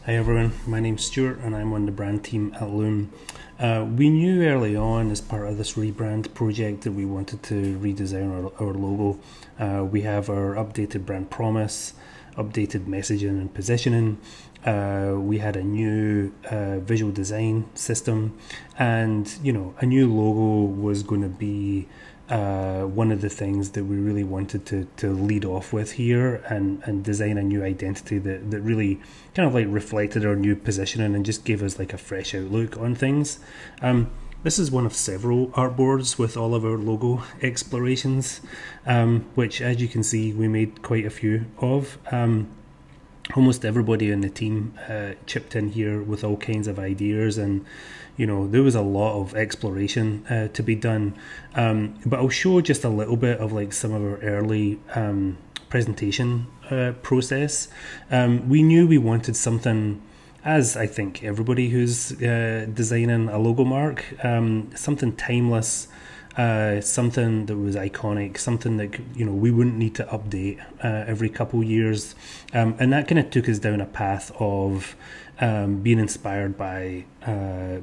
Hi everyone, my name's Stewart and I'm on the brand team at Loom. We knew early on as part of this rebrand project that we wanted to redesign our logo. We have our updated brand promise, updated messaging and positioning. We had a new visual design system, and a new logo was going to be one of the things that we really wanted to lead off with here and design a new identity that really kind of like reflected our new positioning and just gave us like a fresh outlook on things. This is one of several artboards with all of our logo explorations, which, as you can see, we made quite a few of. Almost everybody in the team chipped in here with all kinds of ideas, and there was a lot of exploration to be done. But I'll show just a little bit of like some of our early presentation process. We knew we wanted something, as I think everybody who's designing a logo mark, something timeless. Something that was iconic, something that we wouldn't need to update every couple years, and that kind of took us down a path of being inspired by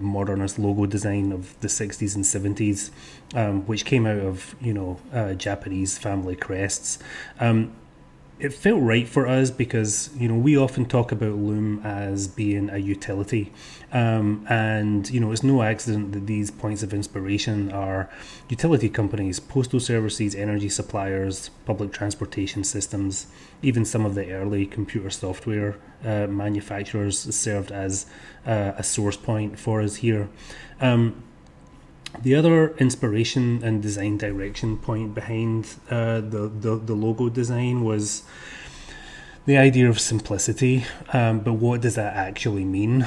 modernist logo design of the 60s and 70s, which came out of Japanese family crests. It felt right for us because we often talk about Loom as being a utility, and it's no accident that these points of inspiration are utility companies, postal services, energy suppliers, public transportation systems. Even some of the early computer software manufacturers served as a source point for us here. The other inspiration and design direction point behind the logo design was the idea of simplicity, but what does that actually mean?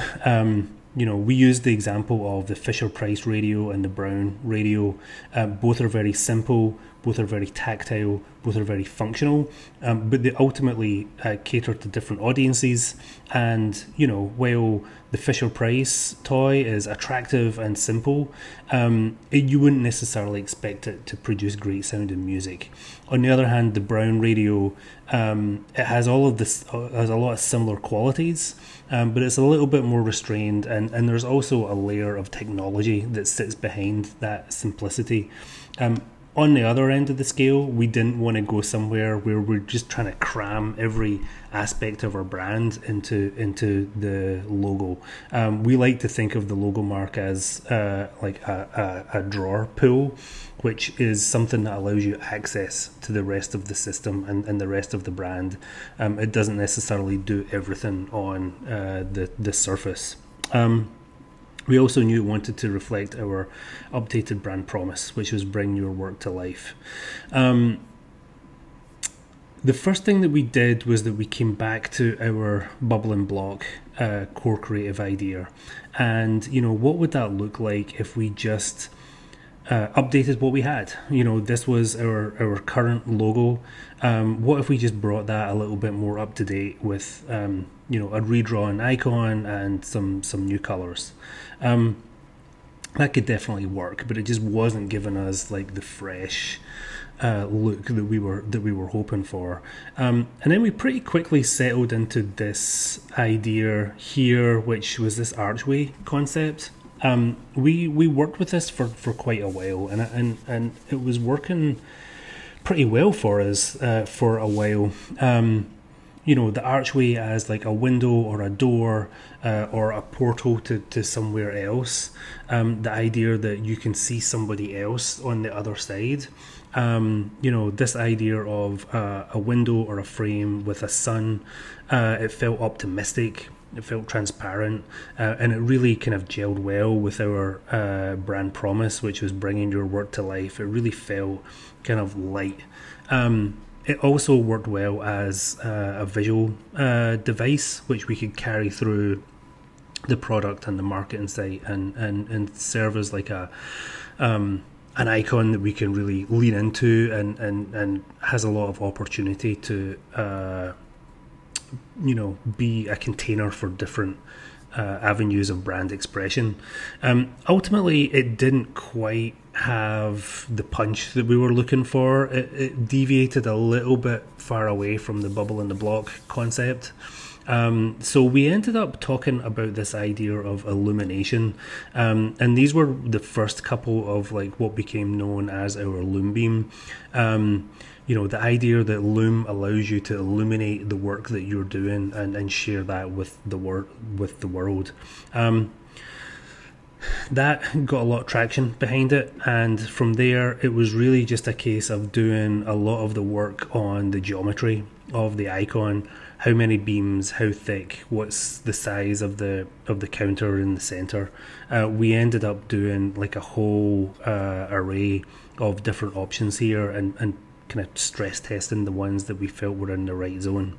We used the example of the Fisher-Price radio and the Brown radio. Both are very simple, both are very tactile, both are very functional, but they ultimately cater to different audiences. And while the Fisher-Price toy is attractive and simple, you wouldn't necessarily expect it to produce great sounding music. On the other hand, the Brown radio, it has all of this, has a lot of similar qualities, but it's a little bit more restrained, and there's also a layer of technology that sits behind that simplicity. On the other end of the scale, we didn't want to go somewhere where we're just trying to cram every aspect of our brand into the logo. We like to think of the logo mark as like a drawer pull, which is something that allows you access to the rest of the system and the rest of the brand. It doesn't necessarily do everything on the surface. We also knew we wanted to reflect our updated brand promise, which was bring your work to life. The first thing that we did was that we came back to our bubble and block core creative idea. And, what would that look like if we just updated what we had? This was our current logo. What if we just brought that a little bit more up to date with a redrawn icon and some new colors? That could definitely work, but it just wasn't giving us like the fresh look that we were hoping for. And then we pretty quickly settled into this idea here, which was this archway concept. We worked with this for quite a while, and it was working pretty well for us for a while. The archway as like a window or a door or a portal to somewhere else. The idea that you can see somebody else on the other side. This idea of a window or a frame with a sun. It felt optimistic. It felt transparent, and it really kind of gelled well with our brand promise, which was bringing your work to life. It really felt kind of light. It also worked well as a visual device, which we could carry through the product and the marketing site and serve as like an icon that we can really lean into and has a lot of opportunity to be a container for different avenues of brand expression. Ultimately, it didn't quite have the punch that we were looking for. It deviated a little bit far away from the bubble and the block concept. So we ended up talking about this idea of illumination, and these were the first couple of like what became known as our Loom beam. The idea that Loom allows you to illuminate the work that you're doing and share that with the world. That got a lot of traction behind it, and from there it was really just a case of doing a lot of the work on the geometry of the icon. How many beams, how thick, what's the size of the counter in the center. We ended up doing like a whole array of different options here, and kind of stress testing the ones that we felt were in the right zone.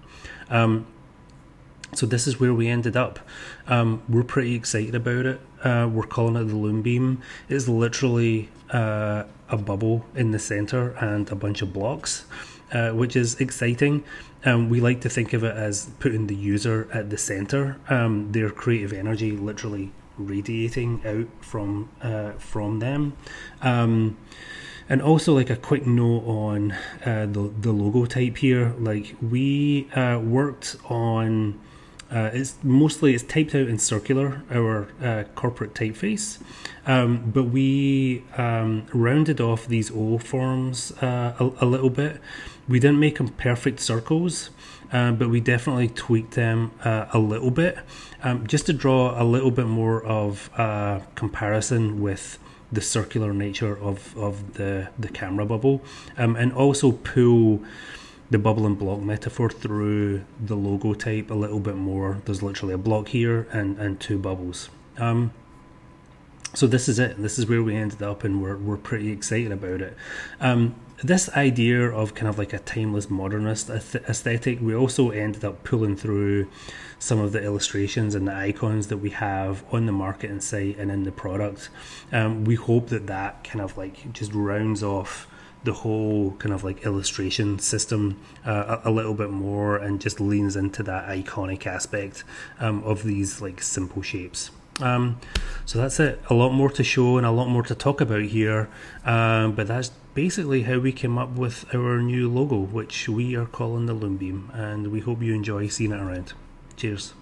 So this is where we ended up. We're pretty excited about it. We're calling it the Loom beam. It's literally a bubble in the center and a bunch of blocks, which is exciting. We like to think of it as putting the user at the center, their creative energy literally radiating out from them. And also, like, a quick note on the logo type here. Like, we worked on it's typed out in circular, our corporate typeface, but we rounded off these O forms a little bit. We didn't make them perfect circles, but we definitely tweaked them a little bit, just to draw a little bit more of comparison with the circular nature of the camera bubble, and also pull the bubble and block metaphor through the logo type a little bit more. There's literally a block here and two bubbles. So this is it. This is where we ended up, and we're pretty excited about it. This idea of kind of like a timeless modernist aesthetic, we also ended up pulling through some of the illustrations and the icons that we have on the marketing site and in the product. We hope that kind of like just rounds off the whole kind of like illustration system a little bit more, and just leans into that iconic aspect of these like simple shapes. So that's it. A lot more to show and a lot more to talk about here, but that's basically how we came up with our new logo, which we are calling the Loom beam, and we hope you enjoy seeing it around. Cheers.